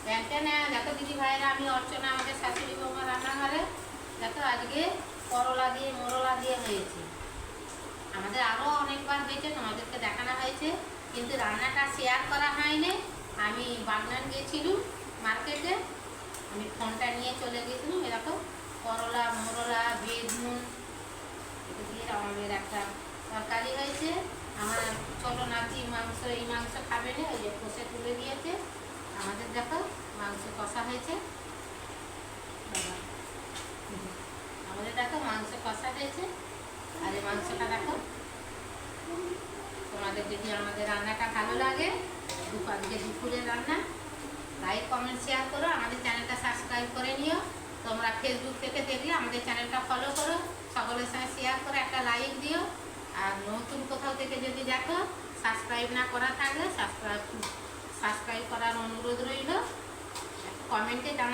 প্যান্টটা না দেখো দিদি ভাইরা, আমি অর্চনা, আমাদের শাশুড়ি বৌমা রান্নাঘরে। দেখো আজকে করলা দিয়ে মোরলা দিয়ে হয়েছে। আমাদের আরও অনেকবার হয়েছে, তোমাদেরকে দেখানো হয়েছে, কিন্তু রান্নাটা শেয়ার করা হয়নি। আমি বাগনান গিয়েছিলাম মার্কেটে, আমি ফোনটা নিয়ে চলে গেছিলাম। এরকম করলা মোরলা বেগুন এটা দিয়ে আমাদের একটা তরকারি হয়েছে। আমার ছোটো নাতি মাংস, এই মাংস খাবে না, ওই যে কষে তুলে দিয়েছে। আমাদের দেখো মাংস কষা হয়েছে, আমাদের দেখো মাংস কষা হয়েছে। আর এই মাংসটা দেখো। তোমাদের যদি আমাদের রান্নাটা ভালো লাগে, আজকে দুপুরের রান্না, লাইক কমেন্ট শেয়ার করো, আমাদের চ্যানেলটা সাবস্ক্রাইব করে নিও। তোমরা ফেসবুক থেকে দেখলে আমাদের চ্যানেলটা ফলো করো, সকলের সঙ্গে শেয়ার করে একটা লাইক দিও। আর নতুন কোথাও থেকে যদি দেখো, সাবস্ক্রাইব না করা থাকলে সাবস্ক্রাইব করার অনুরোধ রইল। কমেন্টে জানা।